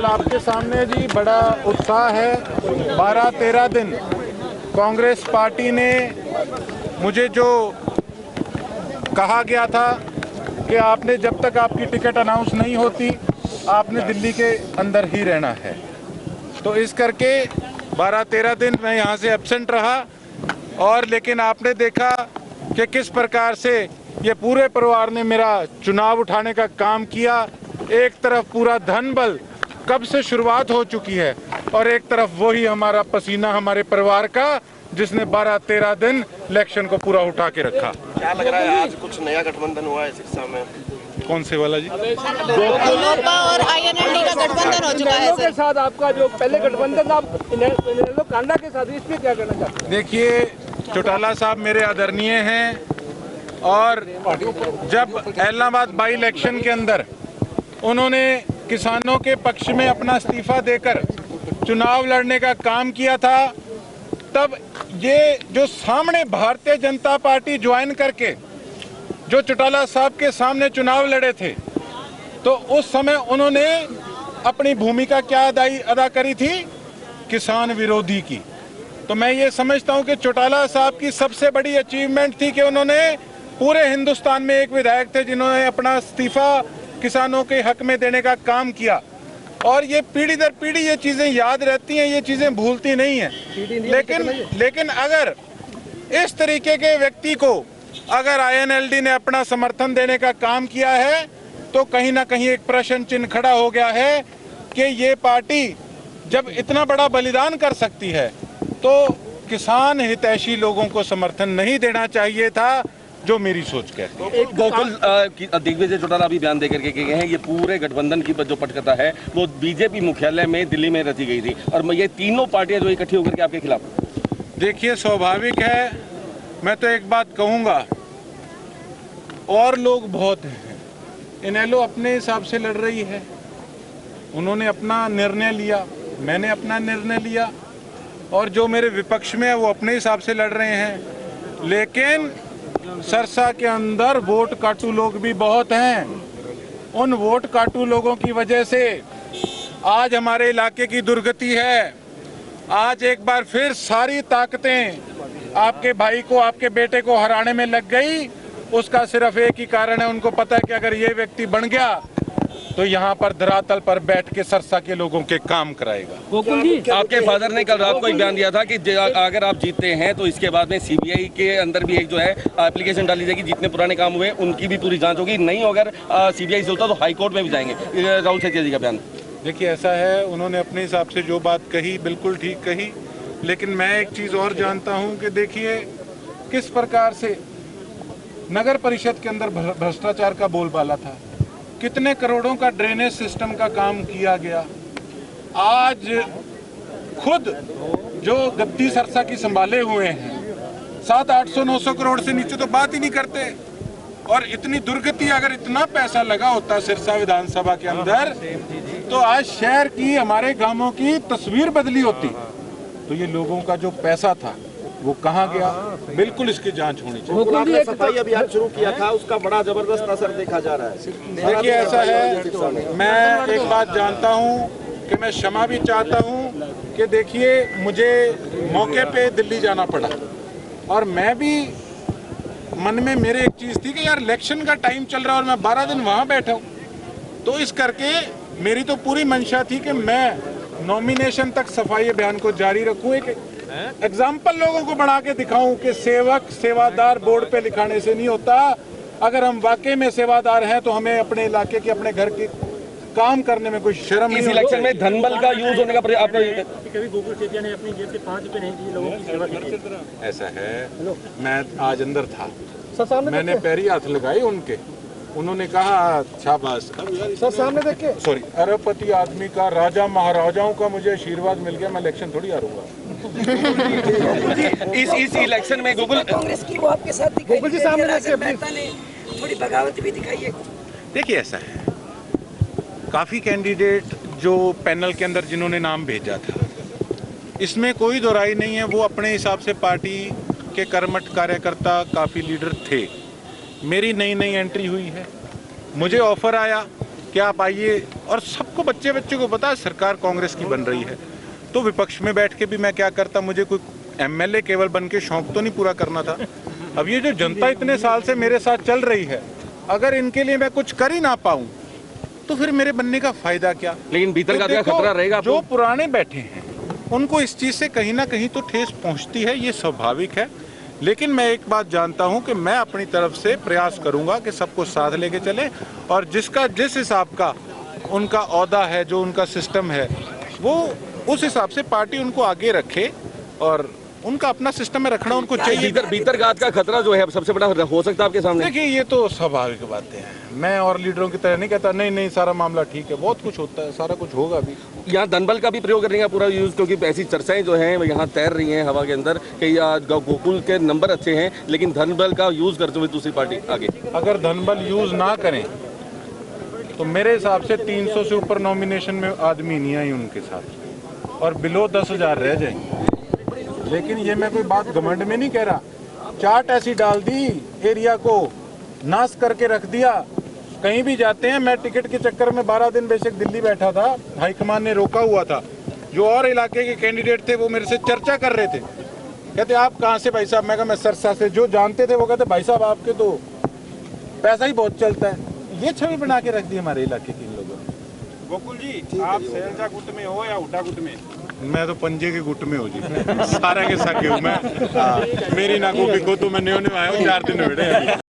आपके सामने जी बड़ा उत्साह है। 12-13 दिन कांग्रेस पार्टी ने मुझे जो कहा गया था कि आपने जब तक आपकी टिकट अनाउंस नहीं होती आपने दिल्ली के अंदर ही रहना है, तो इस करके 12-13 दिन मैं यहाँ से एब्सेंट रहा। और लेकिन आपने देखा कि किस प्रकार से ये पूरे परिवार ने मेरा चुनाव उठाने का काम किया। एक तरफ पूरा धन बल कब से शुरुआत हो चुकी है और एक तरफ वही हमारा पसीना हमारे परिवार का जिसने 12-13 दिन इलेक्शन को पूरा उठा के रखा। क्या लग रहा है आज कुछ नया गठबंधन हुआ है सिरसा में? कौन से वाला जी? लोजपा और INLD का गठबंधन हो चुका है के साथ आपका जो पहले गठबंधन था इनेलो कांडा के साथ, इस पे क्या कहना चाहते हैं? देखिए, चौटाला साहब मेरे आदरणीय हैं और जब इलाहाबाद बाई इलेक्शन के अंदर उन्होंने किसानों के पक्ष में अपना इस्तीफा देकर चुनाव लड़ने का काम किया था, तब ये जो सामने भारतीय जनता पार्टी ज्वाइन करके जो चौटाला साहब के सामने चुनाव लड़े थे, तो उस समय उन्होंने अपनी भूमिका क्या अदा करी थी? किसान विरोधी की। तो मैं ये समझता हूं कि चौटाला साहब की सबसे बड़ी अचीवमेंट थी कि उन्होंने पूरे हिंदुस्तान में एक विधायक थे जिन्होंने अपना इस्तीफा किसानों के हक में देने का काम किया। और ये पीढ़ी दर पीढ़ी ये चीजें याद रहती हैं, ये चीजें भूलती नहीं हैं। लेकिन अगर इस तरीके के व्यक्ति को अगर INLD ने अपना समर्थन देने का काम किया है तो कहीं ना कहीं एक प्रश्न चिन्ह खड़ा हो गया है कि ये पार्टी जब इतना बड़ा बलिदान कर सकती है तो किसान हितैषी लोगों को समर्थन नहीं देना चाहिए था, जो मेरी सोच कहती है। एक गोकुल दिग्विजय चौटाला अभी बयान देकर के गए हैं ये पूरे गठबंधन की जो पटकथा है वो बीजेपी मुख्यालय में दिल्ली में रची गई थी और ये तीनों पार्टियां जो इकट्ठी होकर के आपके खिलाफ। देखिए, स्वाभाविक है, मैं तो एक बात कहूंगा, और लोग बहुत हैं, इनेलो अपने हिसाब से लड़ रही है, उन्होंने अपना निर्णय लिया, मैंने अपना निर्णय लिया, और जो मेरे विपक्ष में है वो अपने हिसाब से लड़ रहे हैं। लेकिन सरसा के अंदर वोट काटू लोग भी बहुत हैं। उन वोट काटू लोगों की वजह से आज हमारे इलाके की दुर्गति है। आज एक बार फिर सारी ताकतें आपके भाई को, आपके बेटे को हराने में लग गई। उसका सिर्फ एक ही कारण है, उनको पता है कि अगर ये व्यक्ति बन गया तो यहाँ पर धरातल पर बैठ के सरसा के लोगों के काम कराएगा। गोकुल जी, आपके फादर ने कल रात को एक बयान दिया था कि अगर आप जीतते हैं तो इसके बाद में CBI के अंदर भी एक जो है एप्लीकेशन डाली जाएगी, जितने पुराने काम हुए उनकी भी पूरी जांच होगी, नहीं अगर CBI से होता तो हाई कोर्ट में भी जाएंगे। राहुल सैकिया जी का बयान। देखिए, ऐसा है, उन्होंने अपने हिसाब से जो बात कही बिल्कुल ठीक कही, लेकिन मैं एक चीज़ और जानता हूँ कि देखिए किस प्रकार से नगर परिषद के अंदर भ्रष्टाचार का बोलबाला था, कितने करोड़ों का ड्रेनेज सिस्टम का काम किया गया। आज खुद जो गद्दी सरसा की संभाले हुए हैं 700-800-900 करोड़ से नीचे तो बात ही नहीं करते। और इतनी दुर्गति, अगर इतना पैसा लगा होता सिरसा विधानसभा के अंदर तो आज शहर की, हमारे गांवों की तस्वीर बदली होती। तो ये लोगों का जो पैसा था वो कहाँ गया, बिल्कुल इसकी जांच होनी चाहिए। आपने सफाई अभियान शुरू किया था, उसका बड़ा जबरदस्त असर देखा जा रहा है। देखिए, ऐसा है, मैं एक बात जानता हूँ कि मैं क्षमा भी चाहता हूँ कि देखिए मुझे मौके पे दिल्ली जाना पड़ा और मैं भी मन में मेरे एक चीज़ थी कि यार इलेक्शन का टाइम चल रहा है और मैं 12 दिन वहाँ बैठा हूँ, तो इस करके मेरी तो पूरी मंशा थी कि मैं नॉमिनेशन तक सफाई अभियान को जारी रखूँ, एक एग्जाम्पल लोगों को बना के दिखाऊं कि सेवक सेवादार बोर्ड पे लिखाने से नहीं होता। अगर हम वाकई में सेवादार हैं तो हमें अपने इलाके के, अपने घर के काम करने में कोई शर्म नहीं। इस इलेक्शन में धनबल का यूज होने का कभी गोकुल सेतिया ने अपनी जेब से 5 रुपए नहीं दिए लोगों की सेवा की। ऐसा है, मैं आज अंदर था, मैंने पैरी हाथ लगाए उनके, उन्होंने कहा शाबाश सर सामने देख के, सॉरी, अरबपति आदमी का, राजा महाराजाओं का मुझे आशीर्वाद मिल गया, मैं इलेक्शन थोड़ी हारूंगा। इस इलेक्शन में गोकुल कांग्रेस की वो आपके साथ दिखाई, गोकुल जी सामने देख के मेहता ने थोड़ी बगावत भी दिखाई है। देखिए, ऐसा है, काफ़ी कैंडिडेट जो पैनल के अंदर जिन्होंने नाम भेजा था, इसमें कोई दोहराई नहीं है, वो अपने हिसाब से पार्टी के कर्मठ कार्यकर्ता काफ़ी लीडर थे। मेरी नई एंट्री हुई है, मुझे ऑफर आया कि आप आइए, और सबको बच्चे को पता है सरकार कांग्रेस की बन रही है, तो विपक्ष में बैठ के भी मैं क्या करता, मुझे कोई एमएलए केवल बन के शौक तो नहीं पूरा करना था। अब ये जो जनता इतने साल से मेरे साथ चल रही है, अगर इनके लिए मैं कुछ कर ही ना पाऊं तो फिर मेरे बनने का फायदा क्या। लेकिन भीतर तो का क्या देखो, खतरा रहेगा जो आपको? पुराने बैठे हैं उनको इस चीज से कहीं ना कहीं तो ठेस पहुंचती है, ये स्वाभाविक है। लेकिन मैं एक बात जानता हूं कि मैं अपनी तरफ से प्रयास करूंगा कि सबको साथ लेके चले, और जिसका जिस हिसाब का उनका औहदा है, जो उनका सिस्टम है, वो उस हिसाब से पार्टी उनको आगे रखे, और उनका अपना सिस्टम में रखना उनको चाहिए। भीतरघात का खतरा जो है सबसे बड़ा हो सकता है आपके सामने? देखिए, ये तो स्वाभाविक बातें हैं। मैं और लीडरों की तरह नहीं कहता नहीं सारा मामला ठीक है, बहुत कुछ होता है, सारा कुछ होगा भी। यहाँ धनबल का भी प्रयोग करने का पूरा यूज, क्योंकि ऐसी चर्चाएं जो हैं वो यहाँ तैर रही हैं हवा के अंदर कि गोकुल के नंबर अच्छे हैं, लेकिन धनबल का यूज करते हुए दूसरी पार्टी आगे। अगर धनबल यूज ना करें तो मेरे हिसाब से 300 से ऊपर नॉमिनेशन में आदमी नहीं आई उनके साथ, और बिलो 10,000 रह जाएंगे। लेकिन ये मैं कोई बात घमंड में नहीं कह रहा, चाट ऐसी डाल दी, एरिया को नाश करके रख दिया। कहीं भी जाते हैं, मैं टिकट के चक्कर में 12 दिन बेशक दिल्ली बैठा था, हाईकमान ने रोका हुआ था, जो और इलाके के कैंडिडेट थे वो मेरे से चर्चा कर रहे थे, कहते आप कहाँ से भाई साहब, मैं कहा मैं सरसा से। जो जानते थे वो कहते भाई साहब आपके तो पैसा ही बहुत चलता है। ये छवि बना के रख दी हमारे इलाके के इन लोगों ने। गोकुल जी, आप सैलजा गुट में हो या हुड्डा गुट में? मैं तो पंजे के गुट में हो जी, सारा के साके हूँ मैं। मेरी नाकों बिको तो मैं न्यों आया हूँ, 4 दिन हुए।